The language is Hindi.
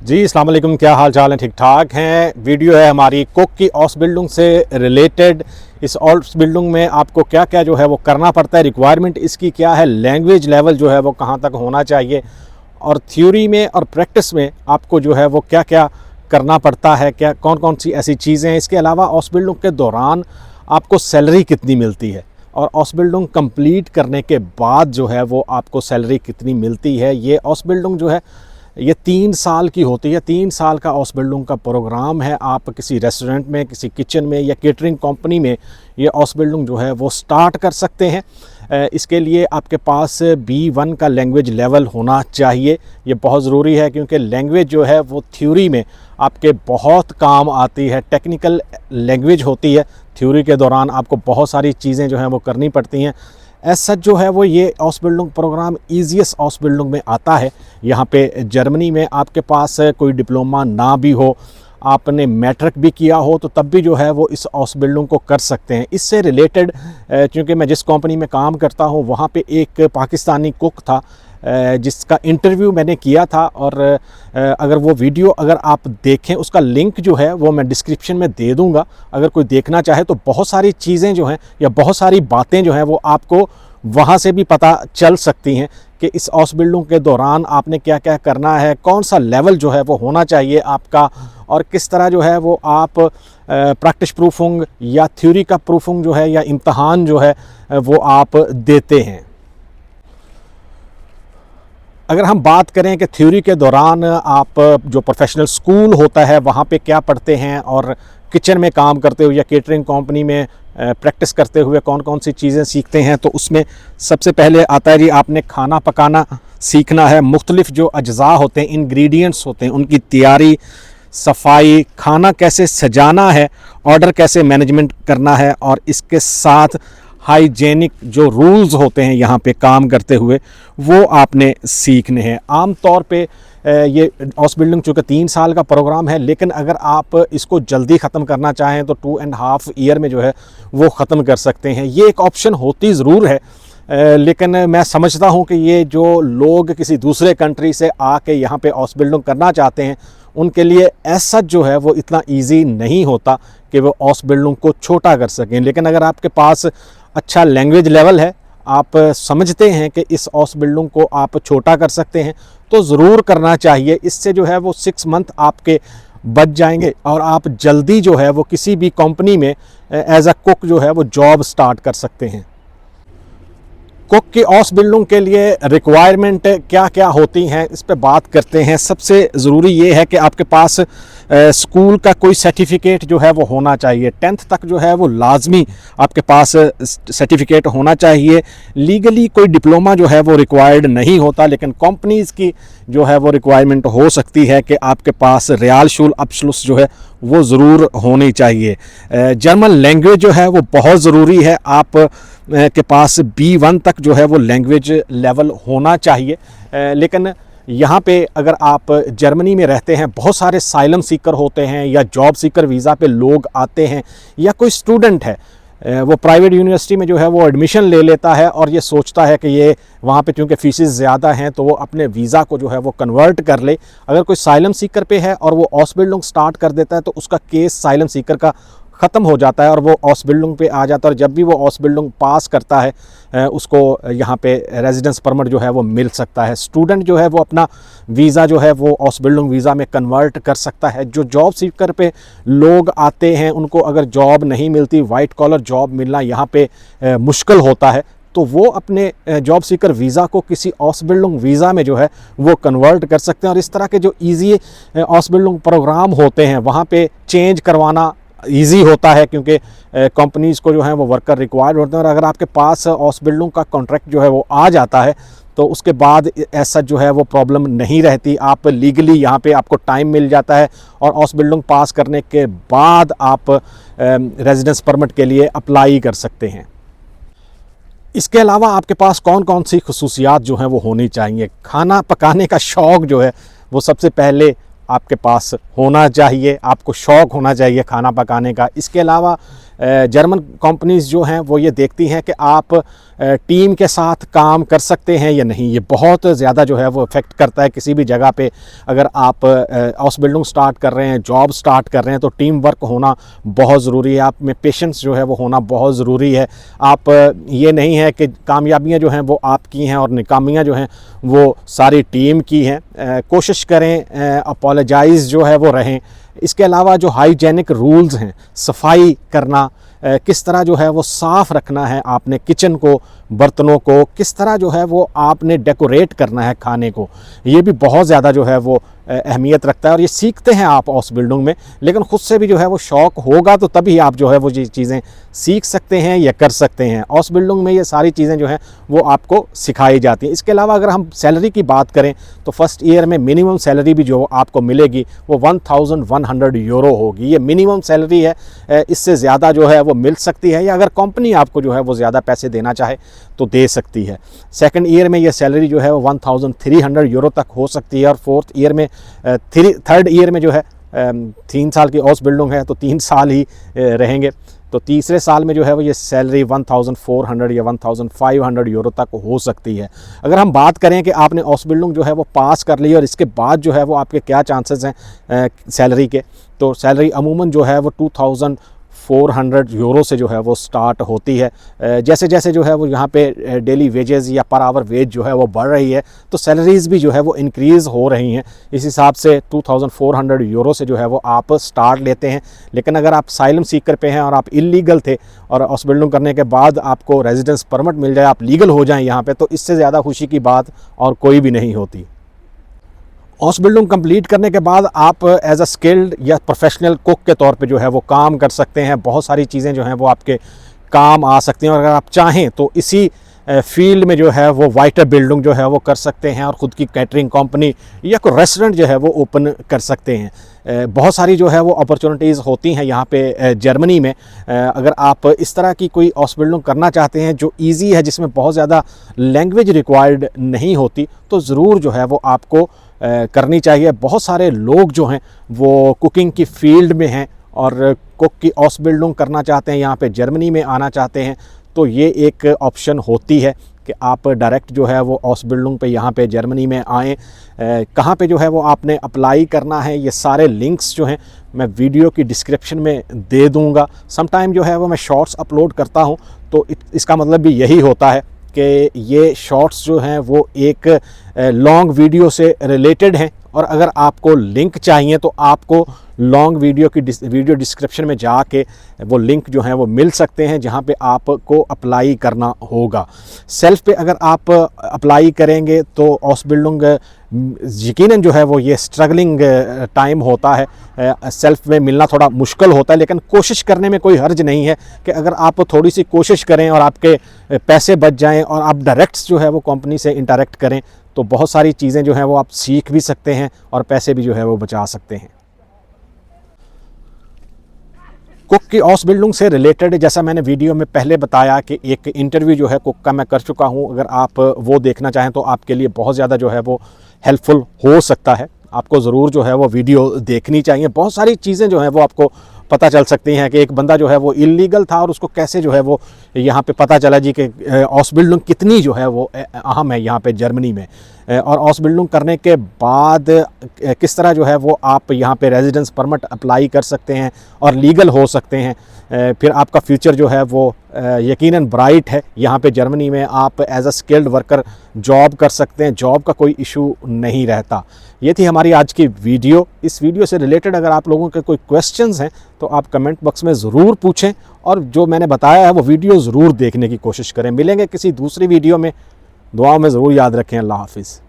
जी अस्सलाम वालेकुम, क्या हाल चाल है? ठीक ठाक हैं। वीडियो है हमारी कुक की ऑसबिल्डिंग से रिलेटेड। इस ऑसबिल्डिंग में आपको क्या क्या जो है वो करना पड़ता है, रिक्वायरमेंट इसकी क्या है, लैंग्वेज लेवल जो है वो कहाँ तक होना चाहिए, और थ्योरी में और प्रैक्टिस में आपको जो है वो क्या क्या करना पड़ता है, क्या कौन कौन सी ऐसी चीज़ें हैं। इसके अलावा ऑसबिल्डिंग के दौरान आपको सैलरी कितनी मिलती है और ऑसबिल्डिंग कंप्लीट करने के बाद जो है वो आपको सैलरी कितनी मिलती है। ये ऑसबिल्डिंग जो है ये 3 साल की होती है। 3 साल का ऑसबिल्डिंग का प्रोग्राम है। आप किसी रेस्टोरेंट में, किसी किचन में या केटरिंग कंपनी में ये ऑसबिल्डिंग जो है वो स्टार्ट कर सकते हैं। इसके लिए आपके पास B1 का लैंग्वेज लेवल होना चाहिए। ये बहुत ज़रूरी है क्योंकि लैंग्वेज जो है वो थ्योरी में आपके बहुत काम आती है। टेक्निकल लैंग्वेज होती है। थ्योरी के दौरान आपको बहुत सारी चीज़ें जो हैं वो करनी पड़ती हैं। ऐसा जो है वो ये ऑसबिल्डिंग प्रोग्राम ईजीएस्ट ऑसबिल्डिंग में आता है। यहाँ पे जर्मनी में आपके पास कोई डिप्लोमा ना भी हो, आपने मैट्रिक भी किया हो, तो तब भी जो है वो इस ऑसबिल्डिंग को कर सकते हैं। इससे रिलेटेड क्योंकि मैं जिस कंपनी में काम करता हूँ वहाँ पे एक पाकिस्तानी कुक था जिसका इंटरव्यू मैंने किया था, और अगर वो वीडियो अगर आप देखें, उसका लिंक जो है वो मैं डिस्क्रिप्शन में दे दूंगा। अगर कोई देखना चाहे तो बहुत सारी चीज़ें जो हैं या बहुत सारी बातें जो हैं वो आपको वहाँ से भी पता चल सकती हैं कि इस ऑसबिल्डिंग के दौरान आपने क्या क्या करना है, कौन सा लेवल जो है वो होना चाहिए आपका, और किस तरह जो है वो आप प्रैक्टिस प्रूफिंग या थ्योरी का प्रूफिंग जो है या इम्तहान जो है वो आप देते हैं। अगर हम बात करें कि थ्योरी के दौरान आप जो प्रोफेशनल स्कूल होता है वहाँ पे क्या पढ़ते हैं, और किचन में काम करते हुए या केटरिंग कंपनी में प्रैक्टिस करते हुए कौन कौन सी चीज़ें सीखते हैं, तो उसमें सबसे पहले आता है जी आपने खाना पकाना सीखना है। मुख्तलिफ़ जो अज्जा होते हैं, इंग्रेडिएंट्स होते हैं, उनकी तैयारी, सफाई, खाना कैसे सजाना है, ऑर्डर कैसे मैनेजमेंट करना है, और इसके साथ हाइजेनिक जो रूल्स होते हैं यहाँ पे काम करते हुए वो आपने सीखने हैं। आम तौर पे ये ऑसबिल्डिंग चूँकि 3 साल का प्रोग्राम है, लेकिन अगर आप इसको जल्दी ख़त्म करना चाहें तो 2.5 ईयर में जो है वो ख़त्म कर सकते हैं। ये एक ऑप्शन होती ज़रूर है, लेकिन मैं समझता हूँ कि ये जो लोग किसी दूसरे कंट्री से आके यहाँ पे ऑसबिल्डिंग करना चाहते हैं उनके लिए ऐसा जो है वो इतना इजी नहीं होता कि वो ऑसबिल्डिंग को छोटा कर सकें। लेकिन अगर आपके पास अच्छा लैंग्वेज लेवल है, आप समझते हैं कि इस ऑसबिल्डिंग को आप छोटा कर सकते हैं, तो ज़रूर करना चाहिए। इससे जो है वो 6 मंथ आपके बच जाएंगे और आप जल्दी जो है वो किसी भी कंपनी में एज अ कुक जो है वो जॉब स्टार्ट कर सकते हैं। कुक की ऑसबिल्डिंग के लिए रिक्वायरमेंट क्या क्या होती हैं, इस पे बात करते हैं। सबसे ज़रूरी ये है कि आपके पास स्कूल का कोई सर्टिफिकेट जो है वो होना चाहिए। 10th तक जो है वो लाजमी आपके पास सर्टिफिकेट होना चाहिए। लीगली कोई डिप्लोमा जो है वो रिक्वायर्ड नहीं होता, लेकिन कंपनीज़ की जो है वो रिक्वायरमेंट हो सकती है कि आपके पास रियालशुल अब्सलुस जो है वो ज़रूर होनी चाहिए। जर्मन लैंग्वेज जो है वो बहुत ज़रूरी है। आप के पास B1 तक जो है वो लैंग्वेज लेवल होना चाहिए। लेकिन यहाँ पे अगर आप जर्मनी में रहते हैं, बहुत सारे साइलम सीकर होते हैं या जॉब सीकर वीज़ा पे लोग आते हैं, या कोई स्टूडेंट है वो प्राइवेट यूनिवर्सिटी में जो है वो एडमिशन ले लेता है और ये सोचता है कि ये वहाँ पे चूँकि फ़ीसेस ज़्यादा हैं तो वो अपने वीज़ा को जो है वो कन्वर्ट कर ले। अगर कोई साइलम सीकर पे है और वो ऑसबिल्डिंग स्टार्ट कर देता है तो उसका केस साइलम सीकर का ख़त्म हो जाता है और वो ऑसबिल्डिंग पे आ जाता है, और जब भी वो ऑसबिल्डिंग पास करता है उसको यहाँ पे रेजिडेंस परमिट जो है वो मिल सकता है। स्टूडेंट जो है वो अपना वीज़ा जो है वो ऑसबिल्डिंग वीज़ा में कन्वर्ट कर सकता है। जो जॉब सीकर पे लोग आते हैं उनको अगर जॉब नहीं मिलती, वाइट कॉलर जॉब मिलना यहाँ पे मुश्किल होता है, तो वो अपने जॉब सीकर वीज़ा को किसी ऑसबिल्डिंग वीज़ा में जो है वो कन्वर्ट कर सकते हैं। और इस तरह के जो ईजी ऑसबिल्डिंग प्रोग्राम होते हैं वहाँ पे चेंज करवाना ईजी होता है, क्योंकि कंपनीज़ को जो है वो वर्कर रिक्वायर्ड होते हैं। और अगर आपके पास ऑसबिल्डिंग का कॉन्ट्रैक्ट जो है वो आ जाता है तो उसके बाद ऐसा जो है वो प्रॉब्लम नहीं रहती। आप लीगली यहाँ पे आपको टाइम मिल जाता है और ऑसबिल्डिंग पास करने के बाद आप रेजिडेंस परमिट के लिए अप्लाई कर सकते हैं। इसके अलावा आपके पास कौन कौन सी खसूसियात जो हैं वो होनी चाहिए। खाना पकाने का शौक़ जो है वो सबसे पहले आपके पास होना चाहिए, आपको शौक़ होना चाहिए खाना पकाने का। इसके अलावा जर्मन कंपनीज़ जो हैं वो ये देखती हैं कि आप टीम के साथ काम कर सकते हैं या नहीं। ये बहुत ज़्यादा जो है वो इफ़ेक्ट करता है किसी भी जगह पे। अगर आप हाउस-बिल्डिंग स्टार्ट कर रहे हैं, जॉब स्टार्ट कर रहे हैं, तो टीम वर्क होना बहुत ज़रूरी है। आप में पेशेंस जो है वो होना बहुत ज़रूरी है। आप ये नहीं है कि कामयाबियाँ जो हैं वो आपकी हैं और नाकामियाँ जो हैं वो सारी टीम की हैं। कोशिश करें, अपोलोजाइज़ जो है वो रहें। इसके अलावा जो हाइजेनिक रूल्स हैं, सफाई करना, किस तरह जो है वो साफ़ रखना है आपने किचन को, बर्तनों को, किस तरह जो है वो आपने डेकोरेट करना है खाने को, ये भी बहुत ज़्यादा जो है वो अहमियत रखता है। और ये सीखते हैं आप हाउस बिल्डिंग में, लेकिन ख़ुद से भी जो है वो शौक़ होगा तो तभी आप जो है वो ये चीज़ें सीख सकते हैं या कर सकते हैं। हाउस बिल्डिंग में ये सारी चीज़ें जो हैं वो आपको सिखाई जाती हैं। इसके अलावा अगर हम सैलरी की बात करें तो फर्स्ट ईयर में मिनिमम सैलरी भी जो आपको मिलेगी वो 1100 यूरो होगी। ये मिनिमम सैलरी है, इससे ज़्यादा जो है वो मिल सकती है, या अगर कंपनी आपको जो है वो ज़्यादा पैसे देना चाहे तो दे सकती है। सेकंड ईयर में ये सैलरी जो है वो 1300 यूरो तक हो सकती है। और फोर्थ ईयर में थर्ड ईयर में जो है 3 साल की हाउस बिल्डिंग है तो 3 साल ही रहेंगे। तो तीसरे साल में जो है वो ये सैलरी 1400 या 1500 यूरो तक हो सकती है। अगर हम बात करें कि आपने हाउस बिल्डिंग जो है वो पास कर ली और इसके बाद जो है वो आपके क्या चांसेस हैं सैलरी के, तो सैलरी अमूमन जो है वो 2400 यूरो से जो है वो स्टार्ट होती है। जैसे जैसे जो है वो यहाँ पे डेली वेजेस या पर आवर वेज जो है वो बढ़ रही है तो सैलरीज़ भी जो है वो इंक्रीज़ हो रही हैं। इस हिसाब से 2400 यूरो से जो है वो आप स्टार्ट लेते हैं। लेकिन अगर आप साइलम सीकर पे हैं और आप इलीगल थे और हाउस बिल्डिंग करने के बाद आपको रेजिडेंस परमिट मिल जाए, आप लीगल हो जाएँ यहाँ पर, तो इससे ज़्यादा खुशी की बात और कोई भी नहीं होती। हाउस बिल्डिंग कंप्लीट करने के बाद आप एज अ स्किल्ड या प्रोफेशनल कुक के तौर पे जो है वो काम कर सकते हैं। बहुत सारी चीज़ें जो हैं वो आपके काम आ सकती हैं और अगर आप चाहें तो इसी फील्ड में जो है वो वाइटर बिल्डिंग जो है वो कर सकते हैं और ख़ुद की कैटरिंग कंपनी या कोई रेस्टोरेंट जो है वो ओपन कर सकते हैं। बहुत सारी जो है वो अपॉर्चुनिटीज़ होती हैं यहाँ पे जर्मनी में। अगर आप इस तरह की कोई हाउस बिल्डिंग करना चाहते हैं जो इजी है, जिसमें बहुत ज़्यादा लैंग्वेज रिक्वायर्ड नहीं होती, तो ज़रूर जो है वो आपको करनी चाहिए। बहुत सारे लोग जो हैं वो कुकिंग की फील्ड में हैं और कुक की हाउस बिल्डिंग करना चाहते हैं, यहाँ पे जर्मनी में आना चाहते हैं, तो ये एक ऑप्शन होती है कि आप डायरेक्ट जो है वो हाउस बिल्डिंग पे यहाँ पे जर्मनी में आएँ। कहाँ पे जो है वो आपने अप्लाई करना है, ये सारे लिंक्स जो हैं मैं वीडियो की डिस्क्रिप्शन में दे दूँगा। समटाइम जो है वो मैं शॉर्ट्स अपलोड करता हूँ, तो इसका मतलब भी यही होता है कि ये शॉर्ट्स जो हैं वो एक लॉन्ग वीडियो से रिलेटेड हैं और अगर आपको लिंक चाहिए तो आपको लॉन्ग वीडियो डिस्क्रिप्शन में जाके वो लिंक जो हैं वो मिल सकते हैं जहां पे आपको अप्लाई करना होगा। सेल्फ पे अगर आप अप्लाई करेंगे तो हाउस बिल्डिंग यकीनन जो है वो ये स्ट्रगलिंग टाइम होता है, सेल्फ में मिलना थोड़ा मुश्किल होता है, लेकिन कोशिश करने में कोई हर्ज नहीं है कि अगर आप थोड़ी सी कोशिश करें और आपके पैसे बच जाएं और आप डायरेक्ट जो है वो कंपनी से इंटरेक्ट करें तो बहुत सारी चीज़ें जो हैं वो आप सीख भी सकते हैं और पैसे भी जो है वो बचा सकते हैं। कुक की हाउस बिल्डिंग से रिलेटेड जैसा मैंने वीडियो में पहले बताया कि एक इंटरव्यू जो है कुक का मैं कर चुका हूं, अगर आप वो देखना चाहें तो आपके लिए बहुत ज़्यादा जो है वो हेल्पफुल हो सकता है। आपको ज़रूर जो है वो वीडियो देखनी चाहिए। बहुत सारी चीज़ें जो हैं वो आपको पता चल सकती हैं कि एक बंदा जो है वो इलीगल था और उसको कैसे जो है वो यहाँ पे पता चला जी कि हाउस बिल्डिंग कितनी जो है वो अहम है यहाँ पे जर्मनी में, और हाउस बिल्डिंग करने के बाद किस तरह जो है वो आप यहाँ पे रेजिडेंस परमिट अप्लाई कर सकते हैं और लीगल हो सकते हैं। फिर आपका फ्यूचर जो है वो यकीनन ब्राइट है। यहाँ पे जर्मनी में आप as a skilled worker job कर सकते हैं, जॉब का कोई इशू नहीं रहता। ये थी हमारी आज की वीडियो। इस वीडियो से रिलेटेड अगर आप लोगों के कोई क्वेश्चंस हैं तो आप कमेंट बॉक्स में ज़रूर पूछें और जो मैंने बताया है वो वीडियो ज़रूर देखने की कोशिश करें। मिलेंगे किसी दूसरी वीडियो में, दुआओं में ज़रूर याद रखें। अल्लाह हाफिज़।